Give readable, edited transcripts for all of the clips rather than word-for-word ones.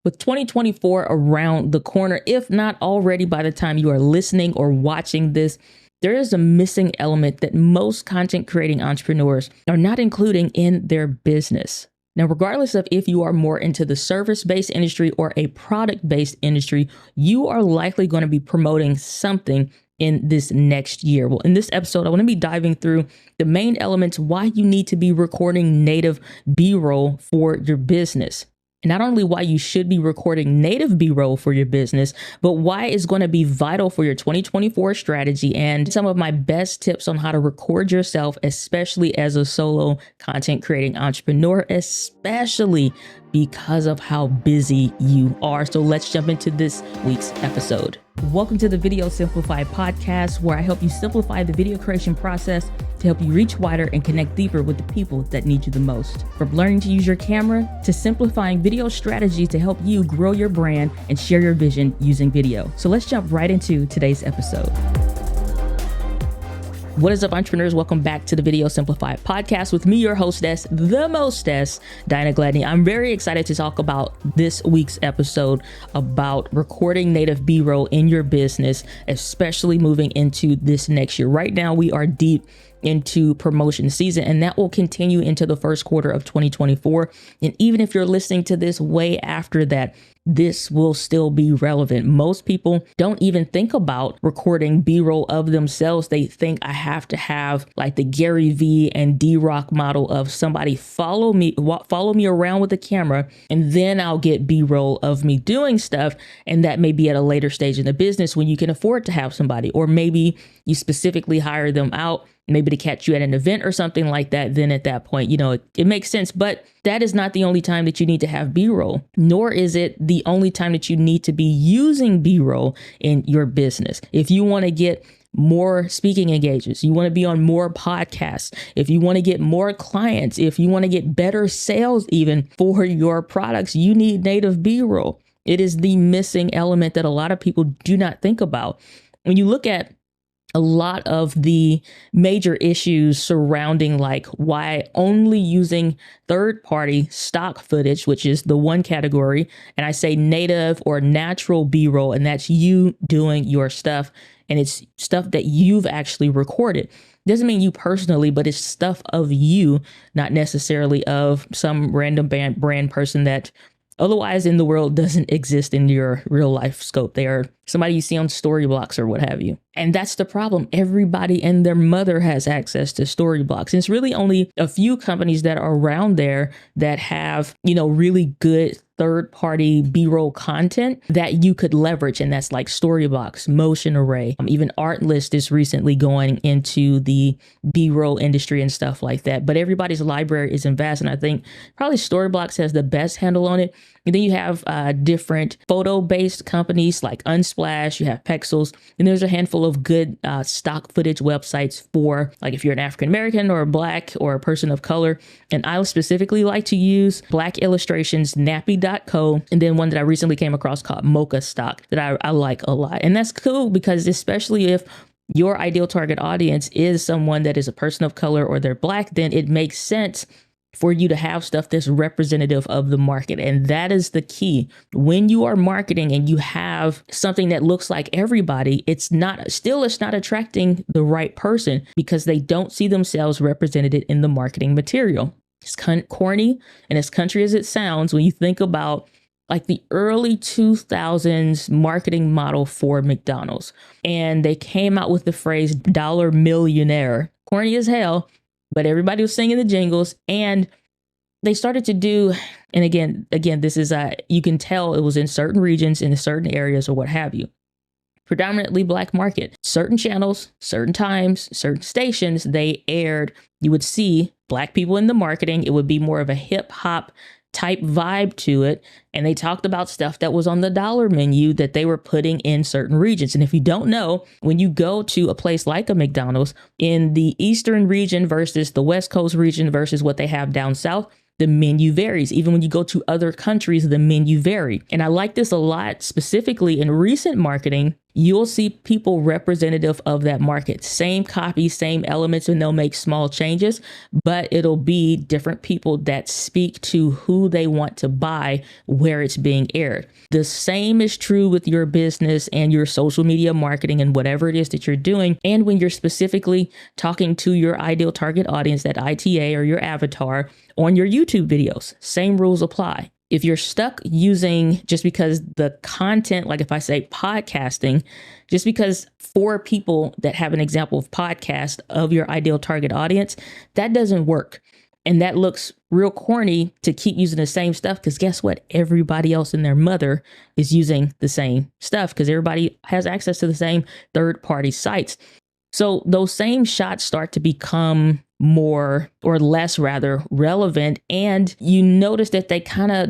With 2024 around the corner, if not already by the time you are listening or watching this, there is a missing element that most content creating entrepreneurs are not including in their business. Now, regardless of if you are more into the service-based industry or a product-based industry, you are likely going to be promoting something in this next year. Well, in this episode, I want to be diving through the main elements why you need to be recording native B-roll for your business. And not only why you should be recording native B-roll for your business, but why it's going to be vital for your 2024 strategy and some of my best tips on how to record yourself, especially as a solo content creating entrepreneur, especially because of how busy you are. So let's jump into this week's episode. Welcome to the Video Simplified podcast, where I help you simplify the video creation process to help you reach wider and connect deeper with the people that need you the most. From learning to use your camera to simplifying video strategies to help you grow your brand and share your vision using video. So let's jump right into today's episode. What is up, entrepreneurs? Welcome back to the Video Simplified podcast with me, your hostess, the mostess, Diana Gladney. I'm very excited to talk about this week's episode about recording native B-roll in your business, especially moving into this next year. Right now, we are deep into promotion season, and that will continue into the first quarter of 2024. And even if you're listening to this way after that, this will still be relevant. Most people don't even think about recording B-roll of themselves. They think I have to have like the Gary V and D-Rock model of somebody follow me around with a camera, and then I'll get B-roll of me doing stuff. And that may be at a later stage in the business when you can afford to have somebody, or maybe you specifically hire them out, maybe to catch you at an event or something like that. Then at that point, it makes sense. But that is not the only time that you need to have B-roll, nor is it the only time that you need to be using B-roll in your business. If you want to get more speaking engagements, you want to be on more podcasts, if you want to get more clients, if you want to get better sales even for your products, you need native B-roll. It is the missing element that a lot of people do not think about. When you look at a lot of the major issues surrounding like why only using third-party stock footage, which is the one category, and I say native or natural B-roll, and that's you doing your stuff, and it's stuff that you've actually recorded. Doesn't mean you personally, but it's stuff of you, not necessarily of some random brand person that otherwise in the world doesn't exist in your real life scope. They are somebody you see on Storyblocks or what have you. And that's the problem. Everybody and their mother has access to Storyblocks. And it's really only a few companies that are around there that have, really good third-party B-roll content that you could leverage. And that's like Storyblocks, Motion Array, even Artlist is recently going into the B-roll industry and stuff like that. But everybody's library is vast. And I think probably Storyblocks has the best handle on it. And then you have different photo-based companies like Unsplash, you have Pexels, and there's a handful of good stock footage websites for like if you're an African American or a Black or a person of color. And I specifically like to use Black Illustrations, Nappy.co, and then one that I recently came across called Mocha Stock that I like a lot. And that's cool because especially if your ideal target audience is someone that is a person of color or they're Black, then it makes sense for you to have stuff that's representative of the market. And that is the key. When you are marketing and you have something that looks like everybody, it's not attracting the right person because they don't see themselves represented in the marketing material. It's corny and as country as it sounds, when you think about like the early 2000s marketing model for McDonald's, and they came out with the phrase dollar millionaire. Corny as hell, but everybody was singing the jingles, and they started to do, and again, this is, you can tell it was in certain regions, in certain areas or what have you, predominantly Black market, certain channels, certain times, certain stations, they aired, you would see Black people in the marketing. It would be more of a hip hop type vibe to it. And they talked about stuff that was on the dollar menu that they were putting in certain regions. And if you don't know, when you go to a place like a McDonald's in the Eastern region versus the West Coast region versus what they have down south, the menu varies. Even when you go to other countries, the menu vary. And I like this a lot, specifically in recent marketing, you'll see people representative of that market. Same copy, same elements, and they'll make small changes, but it'll be different people that speak to who they want to buy, where it's being aired. The same is true with your business and your social media marketing and whatever it is that you're doing. And when you're specifically talking to your ideal target audience, that ITA or your avatar on your YouTube videos, same rules apply. If you're stuck using, just because the content, like if I say podcasting, just because 4 people that have an example of podcast of your ideal target audience, that doesn't work. And that looks real corny to keep using the same stuff, because guess what? Everybody else and their mother is using the same stuff because everybody has access to the same third-party sites. So those same shots start to become more or less rather relevant. And you notice that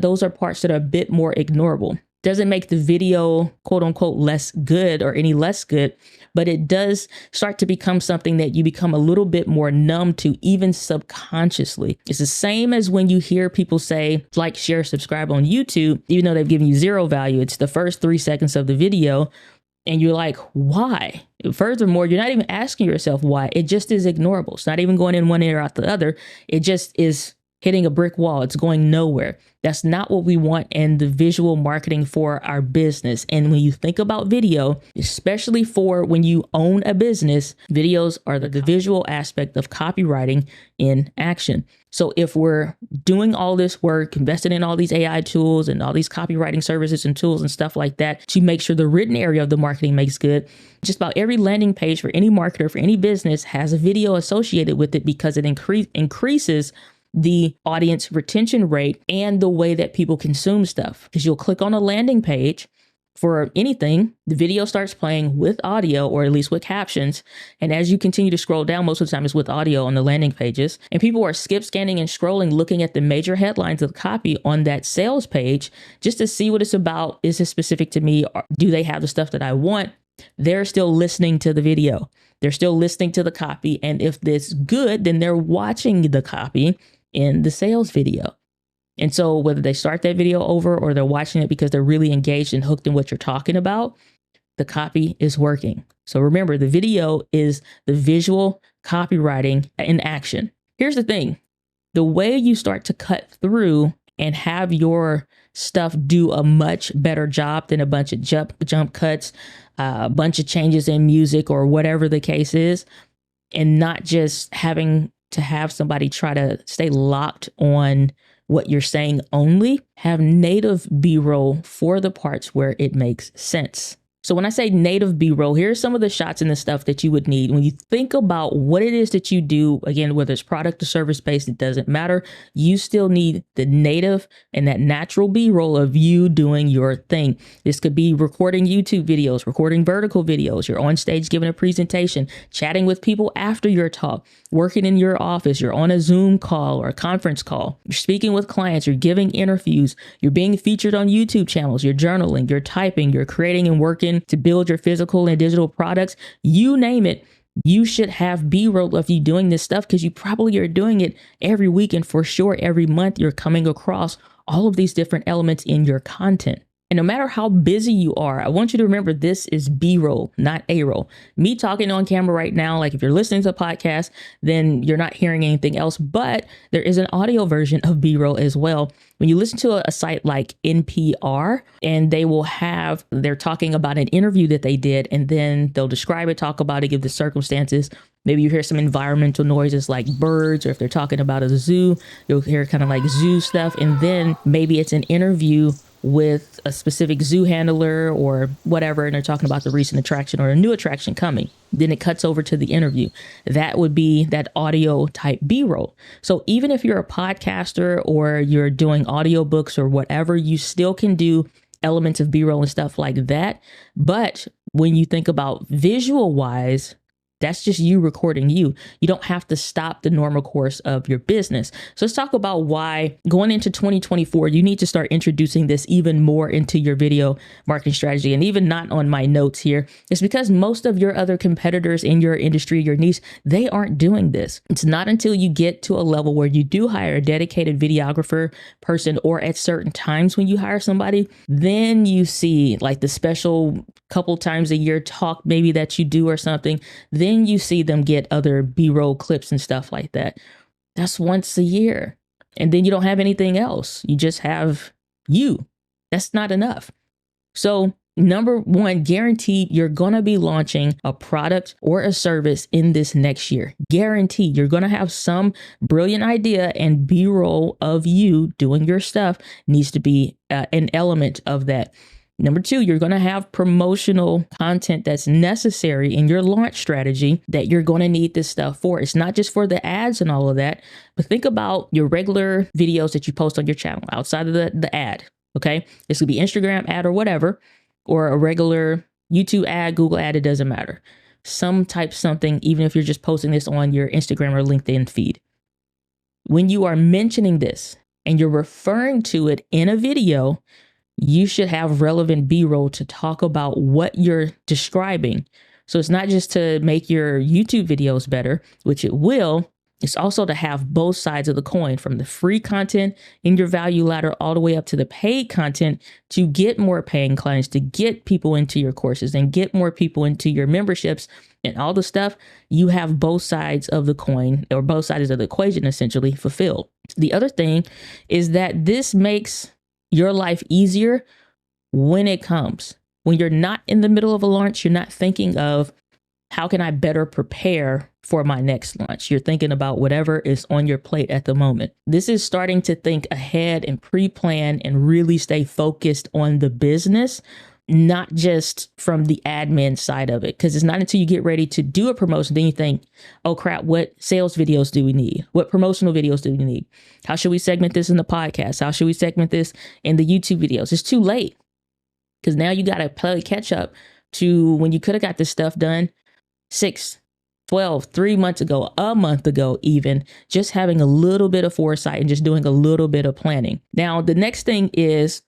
those are parts that are a bit more ignorable. Doesn't make the video quote unquote less good or any less good, but it does start to become something that you become a little bit more numb to, even subconsciously. It's the same as when you hear people say like, share, subscribe on YouTube, even though they've given you 0 value. It's the first 3 seconds of the video. And you're like, why? Furthermore, you're not even asking yourself why. It just is ignorable. It's not even going in one ear out the other. It just is hitting a brick wall. It's going nowhere. That's not what we want in the visual marketing for our business. And when you think about video, especially for when you own a business, videos are the visual aspect of copywriting in action. So if we're doing all this work, investing in all these AI tools and all these copywriting services and tools and stuff like that to make sure the written area of the marketing makes good, just about every landing page for any marketer, for any business has a video associated with it, because it increases the audience retention rate and the way that people consume stuff. Because you'll click on a landing page for anything, the video starts playing with audio, or at least with captions. And as you continue to scroll down, most of the time it's with audio on the landing pages. And people are skip scanning and scrolling, looking at the major headlines of the copy on that sales page just to see what it's about. Is it specific to me? Or do they have the stuff that I want? They're still listening to the video. They're still listening to the copy. And if it's good, then they're watching the copy in the sales video. And so whether they start that video over or they're watching it because they're really engaged and hooked in what you're talking about, the copy is working. So remember, the video is the visual copywriting in action. Here's the thing. The way you start to cut through and have your stuff do a much better job than a bunch of jump cuts, a bunch of changes in music or whatever the case is, and not just having to have somebody try to stay locked on what you're saying only, have native B-roll for the parts where it makes sense. So when I say native B-roll, here's some of the shots and the stuff that you would need. When you think about what it is that you do, again, whether it's product or service based, it doesn't matter. You still need the native and that natural B-roll of you doing your thing. This could be recording YouTube videos, recording vertical videos. You're on stage giving a presentation, chatting with people after your talk, working in your office. You're on a Zoom call or a conference call. You're speaking with clients. You're giving interviews. You're being featured on YouTube channels. You're journaling. You're typing. You're creating and working to build your physical and digital products. You name it, you should have B-roll of you doing this stuff, because you probably are doing it every week, and for sure every month you're coming across all of these different elements in your content. And no matter how busy you are, I want you to remember this is B-roll, not A-roll. Me talking on camera right now, like if you're listening to a podcast, then you're not hearing anything else, but there is an audio version of B-roll as well. When you listen to a site like NPR, and they're talking about an interview that they did, and then they'll describe it, talk about it, give the circumstances. Maybe you hear some environmental noises like birds, or if they're talking about a zoo, you'll hear kind of like zoo stuff. And then maybe it's an interview with a specific zoo handler or whatever, and they're talking about the recent attraction or a new attraction coming. Then it cuts over to the interview. That would be that audio type B-roll. So even if you're a podcaster or you're doing audiobooks or whatever, you still can do elements of B-roll and stuff like that. But when you think about visual wise, that's just you recording you. You don't have to stop the normal course of your business. So let's talk about why going into 2024, you need to start introducing this even more into your video marketing strategy. And even not on my notes here, it's because most of your other competitors in your industry, your niche, they aren't doing this. It's not until you get to a level where you do hire a dedicated videographer person, or at certain times when you hire somebody, then you see like the special couple times a year talk maybe that you do or something. Then you see them get other B-roll clips and stuff like that. That's once a year. And then you don't have anything else. You just have you. That's not enough. So number one, guaranteed you're going to be launching a product or a service in this next year. Guaranteed you're going to have some brilliant idea, and B-roll of you doing your stuff needs to be an element of that. Number two, you're going to have promotional content that's necessary in your launch strategy that you're going to need this stuff for. It's not just for the ads and all of that, but think about your regular videos that you post on your channel outside of the ad. Okay. This could be Instagram ad or whatever, or a regular YouTube ad, Google ad. It doesn't matter. Some type something, even if you're just posting this on your Instagram or LinkedIn feed. When you are mentioning this and you're referring to it in a video, you should have relevant B-roll to talk about what you're describing. So it's not just to make your YouTube videos better, which it will. It's also to have both sides of the coin, from the free content in your value ladder all the way up to the paid content to get more paying clients, to get people into your courses and get more people into your memberships and all the stuff. You have both sides of the coin, or both sides of the equation, essentially fulfilled. The other thing is that this makes your life easier when it comes. When you're not in the middle of a launch, you're not thinking of how can I better prepare for my next launch. You're thinking about whatever is on your plate at the moment. This is starting to think ahead and pre-plan and really stay focused on the business, not just from the admin side of it. Because it's not until you get ready to do a promotion, then you think, oh crap, what sales videos do we need? What promotional videos do we need? How should we segment this in the podcast? How should we segment this in the YouTube videos? It's too late, because now you got to play catch up to when you could have got this stuff done 6, 12, 3 months ago, a month ago, even just having a little bit of foresight and just doing a little bit of planning. Now, the next thing is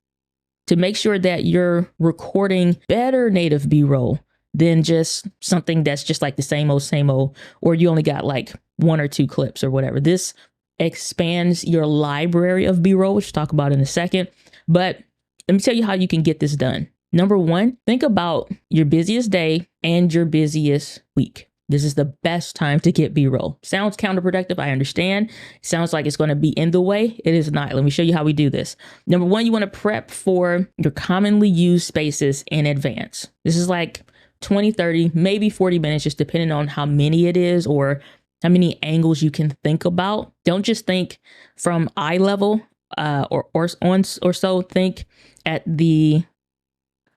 to make sure that you're recording better native B-roll than just something that's just like the same old, or you only got like 1 or 2 clips or whatever. This expands your library of B-roll, which we'll talk about in a second. But let me tell you how you can get this done. Number one, think about your busiest day and your busiest week. This is the best time to get B-roll. Sounds counterproductive, I understand. Sounds like it's going to be in the way. It is not. Let me show you how we do this. Number one, you want to prep for your commonly used spaces in advance. This is like 20, 30, maybe 40 minutes, just depending on how many it is or how many angles you can think about. Don't just think from eye level or so. Think at the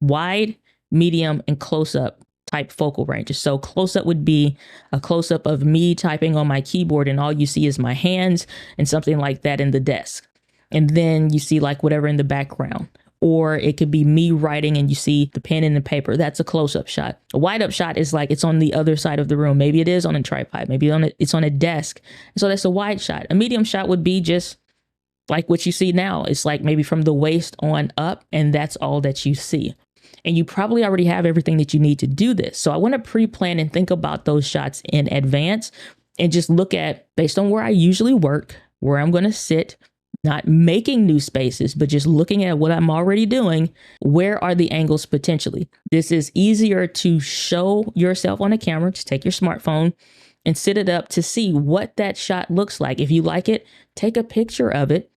wide, medium, and close-up type focal ranges. So close-up would be a close-up of me typing on my keyboard and all you see is my hands and something like that in the desk. And then you see like whatever in the background. Or it could be me writing and you see the pen and the paper. That's a close-up shot. A wide-up shot is like it's on the other side of the room. Maybe it is on a tripod. Maybe it's on a desk. So that's a wide shot. A medium shot would be just like what you see now. It's like maybe from the waist on up, and that's all that you see. And you probably already have everything that you need to do this. So I want to pre-plan and think about those shots in advance and just look at, based on where I usually work, where I'm going to sit, not making new spaces, but just looking at what I'm already doing. Where are the angles potentially? This is easier to show yourself on a camera. Just take your smartphone and sit it up to see what that shot looks like. If you like it, take a picture of it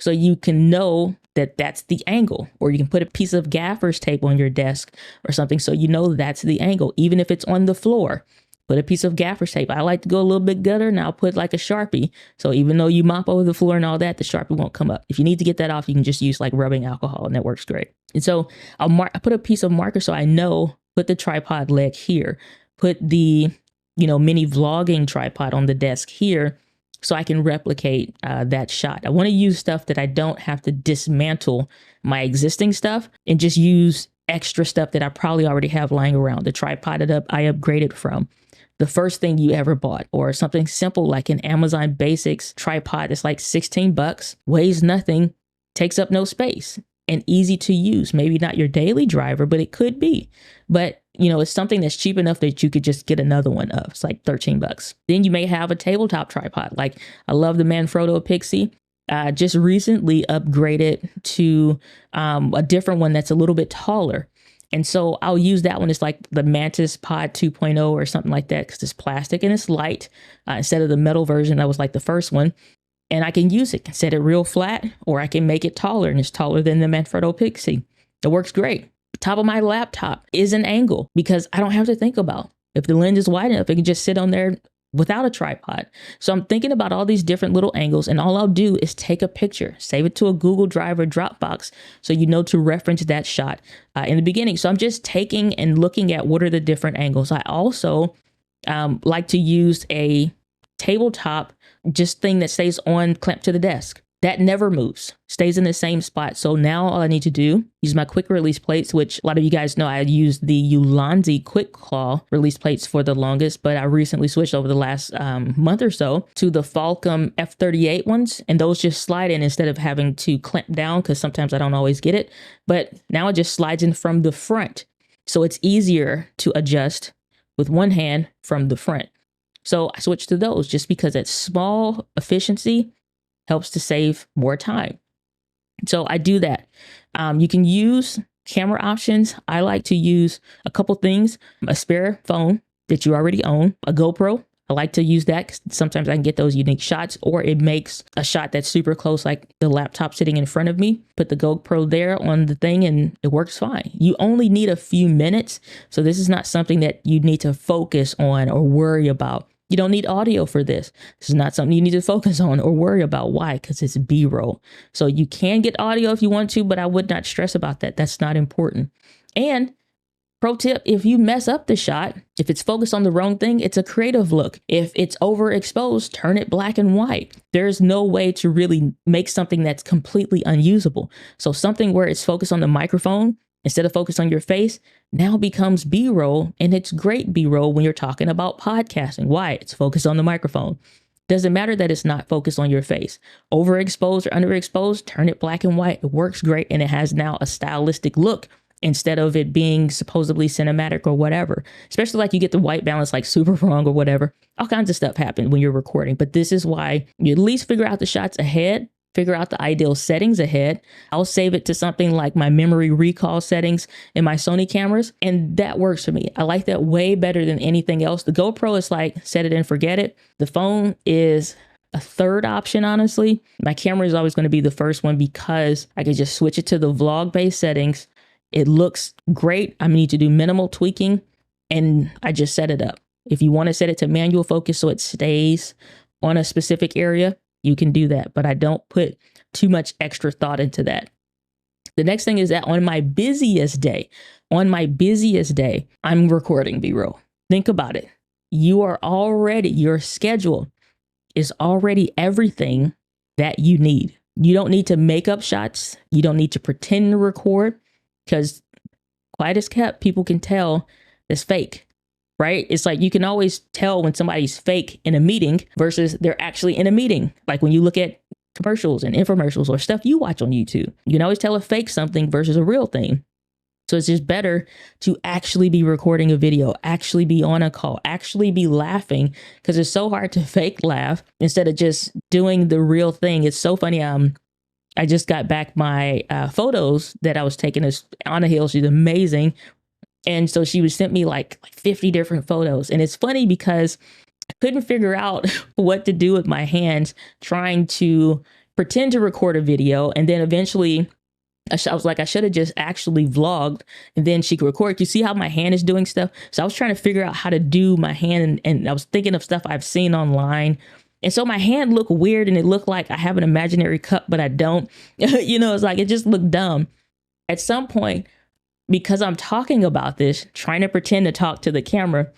so you can know that that's the angle, or you can put a piece of gaffer's tape on your desk or something so you know that's the angle. Even if it's on the floor, put a piece of gaffer's tape. I like to go a little bit gutter, and I'll put like a Sharpie. So even though you mop over the floor and all that, the Sharpie won't come up. If you need to get that off, you can just use like rubbing alcohol, and that works great. And so I put a piece of marker so I know, put the tripod leg here, put the, mini vlogging tripod on the desk here, so I can replicate that shot. I want to use stuff that I don't have to dismantle my existing stuff and just use extra stuff that I probably already have lying around. The tripod that I upgraded from the first thing you ever bought, or something simple like an Amazon Basics tripod that's like $16, weighs nothing, takes up no space, and easy to use. Maybe not your daily driver, but it could be. But it's something that's cheap enough that you could just get another one of. It's like $13. Then you may have a tabletop tripod. Like I love the Manfrotto Pixie. Just recently upgraded to a different one that's a little bit taller. And so I'll use that one. It's like the Mantis Pod 2.0 or something like that, because it's plastic and it's light instead of the metal version that was like the first one. And I can use it, can set it real flat, or I can make it taller, and it's taller than the Manfrotto Pixie. It works great. The top of my laptop is an angle because I don't have to think about if the lens is wide enough, it can just sit on there without a tripod. So I'm thinking about all these different little angles, and all I'll do is take a picture, save it to a Google Drive or Dropbox so you know to reference that shot in the beginning. So I'm just taking and looking at what are the different angles. I also like to use a tabletop just thing that stays on clamped to the desk. That never moves, stays in the same spot. So now all I need to do, use my quick release plates, which a lot of you guys know I used the Ulanzi quick claw release plates for the longest, but I recently switched over the last month or so to the Falcom F38 ones. And those just slide in instead of having to clamp down, because sometimes I don't always get it. But now it just slides in from the front. So it's easier to adjust with one hand from the front. So I switched to those just because that small efficiency helps to save more time. So I do that. You can use camera options. I like to use a couple things, a spare phone that you already own, a GoPro. I like to use that because sometimes I can get those unique shots, or it makes a shot that's super close, like the laptop sitting in front of me. Put the GoPro there on the thing and it works fine. You only need a few minutes. So this is not something that you need to focus on or worry about. You don't need audio for this. This is not something you need to focus on or worry about. Why? Because it's B-roll. So you can get audio if you want to, but I would not stress about that. That's not important. And pro tip, if you mess up the shot, if it's focused on the wrong thing, it's a creative look. If it's overexposed, turn it black and white. There's no way to really make something that's completely unusable. So something where it's focused on the microphone instead of focused on your face now becomes B-roll, and it's great B-roll when you're talking about podcasting. Why? It's focused on the microphone. Doesn't matter that it's not focused on your face. Overexposed or underexposed, turn it black and white. It works great, and it has now a stylistic look instead of it being supposedly cinematic or whatever. Especially like you get the white balance like super wrong or whatever. All kinds of stuff happen when you're recording, but this is why you at least figure out the shots ahead. Figure out the ideal settings ahead. I'll save it to something like my memory recall settings in my Sony cameras, and that works for me. I like that way better than anything else. The GoPro is like set it and forget it. The phone is a third option, honestly. My camera is always going to be the first one because I can just switch it to the vlog-based settings. It looks great. I need to do minimal tweaking, and I just set it up. If you want to set it to manual focus so it stays on a specific area, you can do that, but I don't put too much extra thought into that. The next thing is that on my busiest day, I'm recording B-roll. Think about it. Your schedule is already everything that you need. You don't need to make up shots. You don't need to pretend to record, because quiet as kept, people can tell it's fake. Right? It's like you can always tell when somebody's fake in a meeting versus they're actually in a meeting. Like when you look at commercials and infomercials or stuff you watch on YouTube, you can always tell a fake something versus a real thing. So it's just better to actually be recording a video, actually be on a call, actually be laughing, because it's so hard to fake laugh instead of just doing the real thing. It's so funny. I just got back my photos that I was taking. As Anna Hill, she's amazing. And so she would send me like 50 different photos. And it's funny because I couldn't figure out what to do with my hands trying to pretend to record a video. And then eventually I was like, I should have just actually vlogged, and then she could record. You see how my hand is doing stuff? So I was trying to figure out how to do my hand. And I was thinking of stuff I've seen online. And so my hand looked weird, and it looked like I have an imaginary cup, but I don't. It's like it just looked dumb. At some point, because I'm talking about this, trying to pretend to talk to the camera,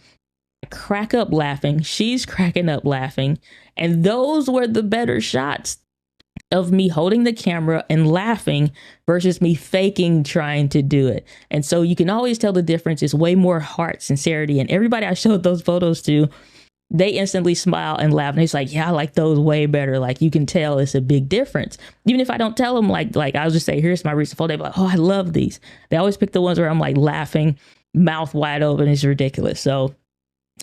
I crack up laughing. She's cracking up laughing. And those were the better shots of me holding the camera and laughing versus me faking trying to do it. And so you can always tell the difference. It's way more heart, sincerity. And everybody I showed those photos to, they instantly smile and laugh. And it's like, yeah, I like those way better. Like you can tell it's a big difference. Even if I don't tell them, like I'll just say, here's my recent photo. They'll be like, oh, I love these. They always pick the ones where I'm like laughing, mouth wide open. It's ridiculous. So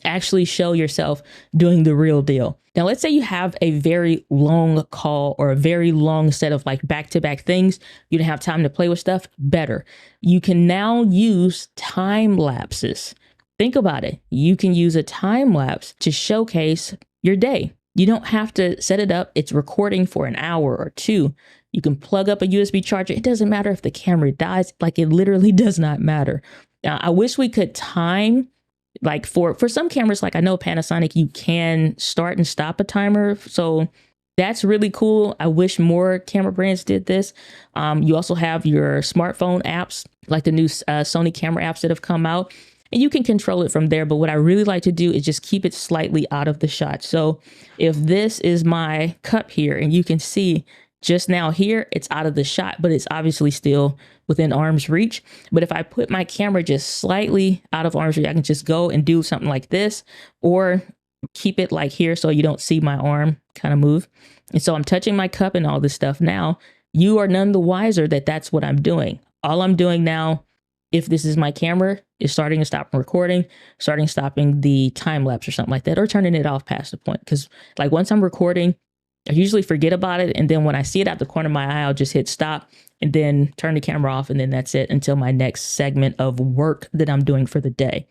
Actually show yourself doing the real deal. Now, let's say you have a very long call or a very long set of like back-to-back things. You don't have time to play with stuff. Better. You can now use time lapses. Think about it. You can use a time lapse to showcase your day. You don't have to set it up. It's recording for an hour or two. You can plug up a USB charger. It doesn't matter if the camera dies. Like, it literally does not matter. Now, I wish we could time, like for some cameras, like I know Panasonic, you can start and stop a timer. So that's really cool. I wish more camera brands did this. You also have your smartphone apps, like the new Sony camera apps that have come out, and you can control it from there. But what I really like to do is just keep it slightly out of the shot. So if this is my cup here, and you can see just now here, it's out of the shot, but it's obviously still within arm's reach. But if I put my camera just slightly out of arm's reach, I can just go and do something like this, or keep it like here so you don't see my arm kind of move. And so I'm touching my cup and all this stuff. Now you are none the wiser that that's what I'm doing. All I'm doing now, if this is my camera, is starting and stopping recording, starting, stopping the time lapse or something like that, or turning it off past the point. Because like once I'm recording, I usually forget about it. And then when I see it out the corner of my eye, I'll just hit stop and then turn the camera off. And then that's it until my next segment of work that I'm doing for the day.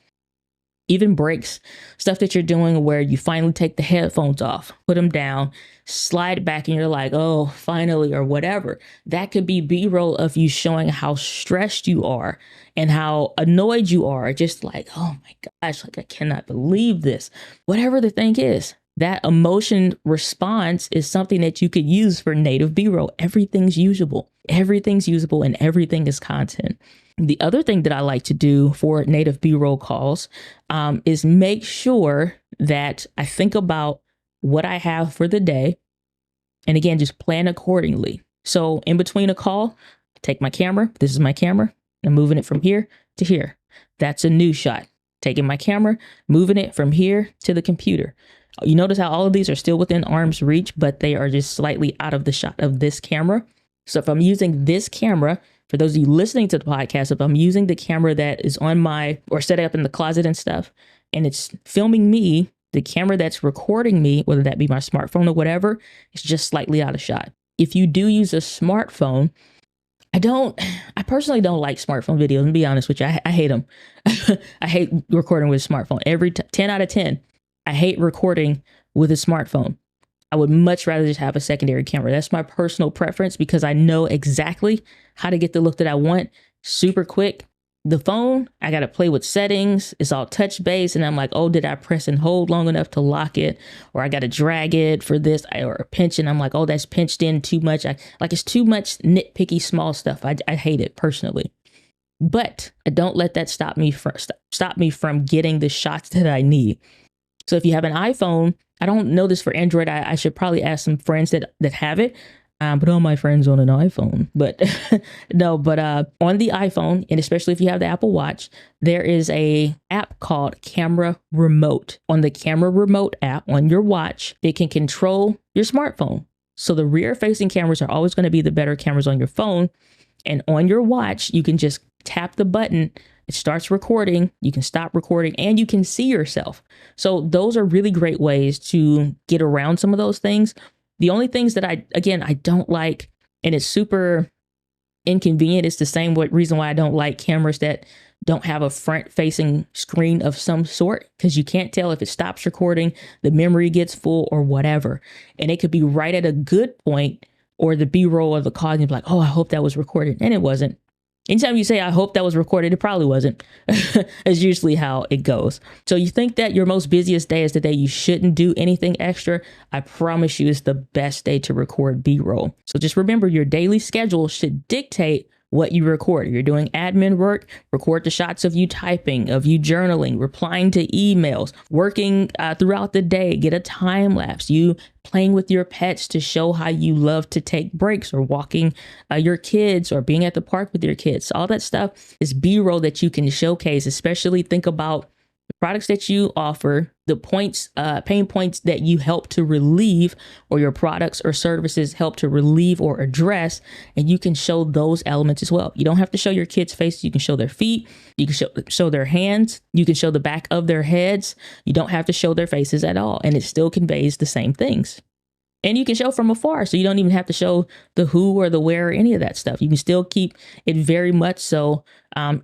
Even breaks, stuff that you're doing where you finally take the headphones off, put them down, slide back, and you're like, oh, finally, or whatever. That could be B-roll of you showing how stressed you are and how annoyed you are. Just like, oh my gosh, like I cannot believe this. Whatever the thing is. That emotion response is something that you could use for native B-roll. Everything's usable. Everything's usable and everything is content. The other thing that I like to do for native B-roll calls is make sure that I think about what I have for the day. And again, just plan accordingly. So in between a call, I take my camera. This is my camera. I'm moving it from here to here. That's a new shot. Taking my camera, moving it from here to the computer. You notice how all of these are still within arm's reach, but they are just slightly out of the shot of this camera. So if I'm using this camera, for those of you listening to the podcast, if I'm using the camera that is on my, or set up in the closet and stuff, and it's filming me, the camera that's recording me, whether that be my smartphone or whatever, it's just slightly out of shot. If you do use a smartphone, I personally don't like smartphone videos, and be honest with you, I hate them. I hate recording with a smartphone. 10 out of 10. I hate recording with a smartphone. I would much rather just have a secondary camera. That's my personal preference because I know exactly how to get the look that I want super quick. The phone, I got to play with settings. It's all touch based. And I'm like, oh, did I press and hold long enough to lock it? Or I got to drag it for this or pinch. And I'm like, oh, that's pinched in too much. It's too much nitpicky small stuff. I hate it personally. But I don't let that stop me from getting the shots that I need. So if you have an iPhone, I don't know this for Android. I should probably ask some friends that have it. But all my friends on an iPhone. But no, but on the iPhone, and especially if you have the Apple Watch, there is a app called Camera Remote. On the Camera Remote app on your watch, it can control your smartphone. So the rear facing cameras are always going to be the better cameras on your phone. And on your watch, you can just tap the button. It starts recording, you can stop recording, and you can see yourself. So those are really great ways to get around some of those things. The only things that I don't like, and it's super inconvenient, it's the same reason why I don't like cameras that don't have a front facing screen of some sort, because you can't tell if it stops recording, the memory gets full or whatever. And it could be right at a good point, or the B-roll of the call, and you're like, oh, I hope that was recorded. And it wasn't. Anytime you say, I hope that was recorded, it probably wasn't. It's usually how it goes. So you think that your most busiest day is the day you shouldn't do anything extra? I promise you it's the best day to record B-roll. So just remember, your daily schedule should dictate what you record. You're doing admin work, record the shots of you typing, of you journaling, replying to emails, working throughout the day, get a time lapse, you playing with your pets to show how you love to take breaks, or walking your kids, or being at the park with your kids. All that stuff is B-roll that you can showcase. Especially think about products that you offer, the points, pain points that you help to relieve, or your products or services help to relieve or address. And you can show those elements as well. You don't have to show your kids' face. You can show their feet. You can show their hands. You can show the back of their heads. You don't have to show their faces at all. And it still conveys the same things. And you can show from afar, so you don't even have to show the who or the where or any of that stuff. You can still keep it very much so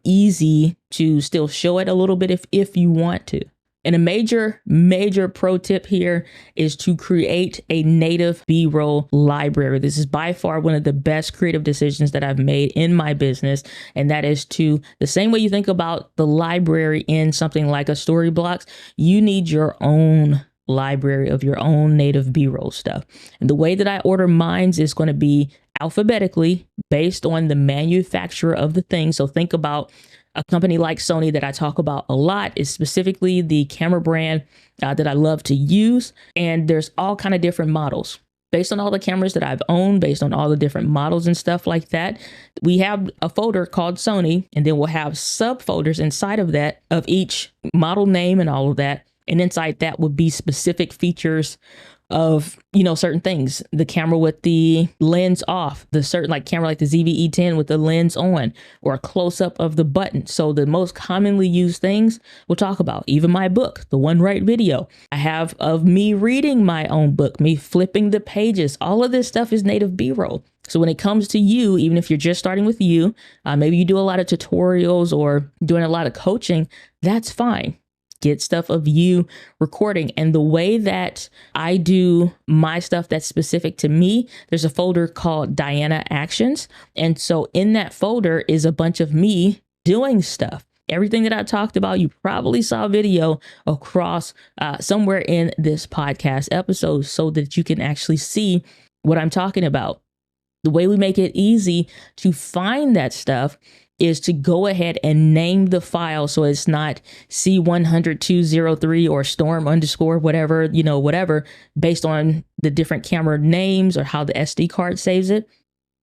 easy to still show it a little bit if you want to. And a major pro tip here is to create a native B-roll library. This is by far one of the best creative decisions that I've made in my business. And that is to, the same way you think about the library in something like a Storyblocks, you need your own library of your own native B-roll stuff. And the way that I order mines is going to be alphabetically based on the manufacturer of the thing. So think about a company like Sony that I talk about a lot, is specifically the camera brand that I love to use. And there's all kind of different models. Based on all the cameras that I've owned, based on all the different models and stuff like that, we have a folder called Sony, and then we'll have subfolders inside of that of each model name and all of that. And inside that would be specific features of, certain things. The camera with the lens off, the certain like camera like the ZV-E10 with the lens on, or a close up of the button. So the most commonly used things we'll talk about. Even my book, the One Right video I have of me reading my own book, me flipping the pages. All of this stuff is native B-roll. So when it comes to you, even if you're just starting with you, maybe you do a lot of tutorials or doing a lot of coaching, that's fine. Get stuff of you recording. And the way that I do my stuff that's specific to me, there's a folder called Diana Actions. And so in that folder is a bunch of me doing stuff. Everything that I talked about, you probably saw a video across somewhere in this podcast episode so that you can actually see what I'm talking about. The way we make it easy to find that stuff is to go ahead and name the file. So it's not C100-203 or storm underscore whatever, whatever, based on the different camera names or how the SD card saves it.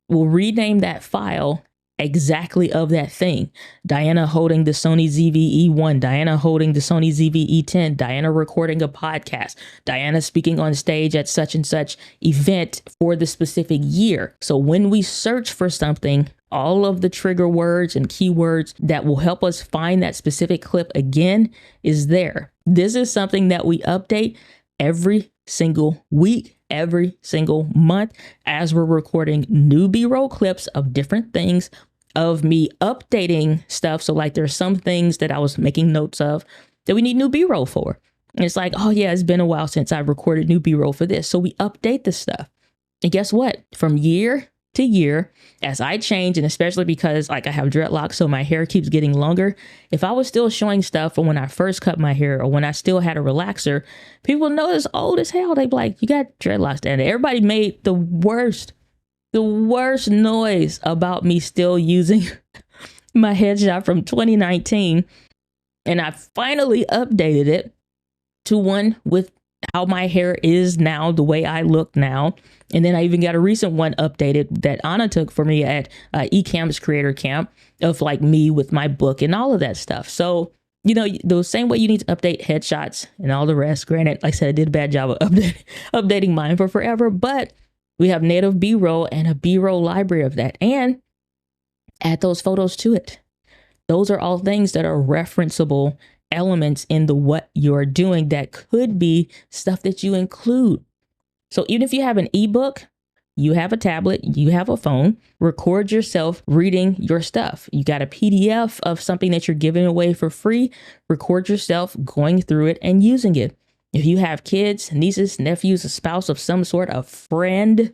We'll rename that file exactly of that thing. Diana holding the Sony ZV-E1, Diana holding the Sony ZV-E10, Diana recording a podcast, Diana speaking on stage at such and such event for the specific year. So when we search for something, all of the trigger words and keywords that will help us find that specific clip again is there. This is something that we update every single week, every single month, as we're recording new B-roll clips of different things, of me updating stuff. So like there's some things that I was making notes of that we need new B-roll for. And it's like, oh yeah, it's been a while since I've recorded new B-roll for this. So we update the stuff. And guess what? From year to year, as I change, and especially because like I have dreadlocks, so my hair keeps getting longer. If I was still showing stuff from when I first cut my hair or when I still had a relaxer, people know it's old as hell. They'd be like, you got dreadlocks. And everybody made the worst noise about me still using my headshot from 2019. And I finally updated it to one with how my hair is now, the way I look now. And then I even got a recent one updated that Anna took for me at eCamp's Creator Camp of like me with my book and all of that stuff. So, the same way you need to update headshots and all the rest. Granted, like I said, I did a bad job of updating mine for forever, but we have native B-roll and a B-roll library of that, and add those photos to it. Those are all things that are referenceable elements in the what you're doing that could be stuff that you include. So even if you have an ebook, you have a tablet, you have a phone, record yourself reading your stuff. You got a PDF of something that you're giving away for free, record yourself going through it and using it. If you have kids, nieces, nephews, a spouse of some sort, a friend,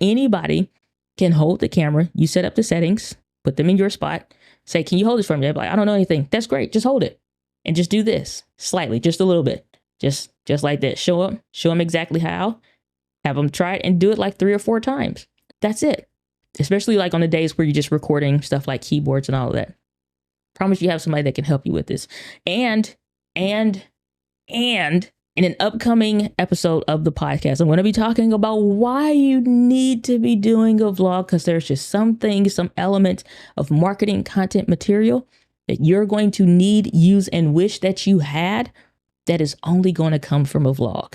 anybody can hold the camera. You set up the settings, put them in your spot, say, can you hold this for me? They're like, I don't know anything. That's great. Just hold it. And just do this slightly, just a little bit, just like that. Show them exactly how, have them try it and do it like 3 or 4 times. That's it. Especially like on the days where you're just recording stuff like keyboards and all of that. Promise you have somebody that can help you with this. And in an upcoming episode of the podcast, I'm going to be talking about why you need to be doing a vlog, because there's just some things, some elements of marketing content material that you're going to need, use, and wish that you had, that is only going to come from a vlog.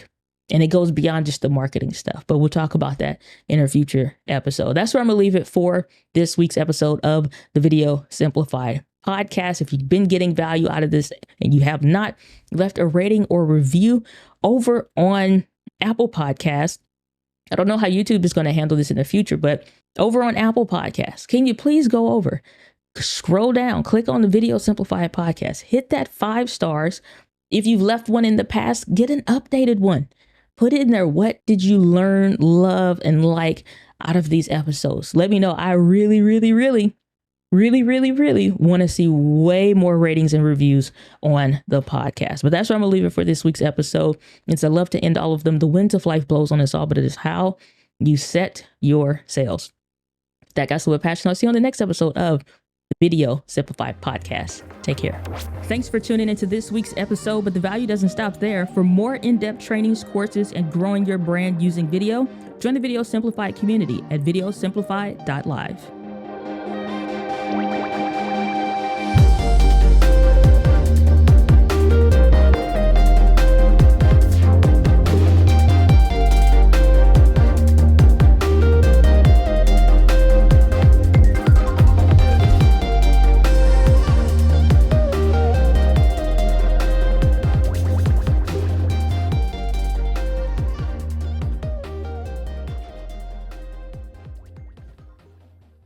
And it goes beyond just the marketing stuff, but we'll talk about that in a future episode. That's where I'm going to leave it for this week's episode of the Video Simplified podcast. If you've been getting value out of this and you have not left a rating or review over on Apple Podcasts, I don't know how YouTube is going to handle this in the future, but over on Apple Podcasts, can you please go over, scroll down, click on the Video Simplified podcast, hit that 5 stars. If you've left one in the past, get an updated one. Put it in there. What did you learn, love, and like out of these episodes? Let me know. I really want to see way more ratings and reviews on the podcast. But that's where I'm going to leave it for this week's episode. Since I love to end all of them, the winds of life blows on us all, but it is how you set your sails. That got so passion. I'll see you on the next episode of the Video Simplified podcast. Take care. Thanks for tuning into this week's episode, but the value doesn't stop there. For more in-depth trainings, courses, and growing your brand using video, join the Video Simplified community at videosimplified.live.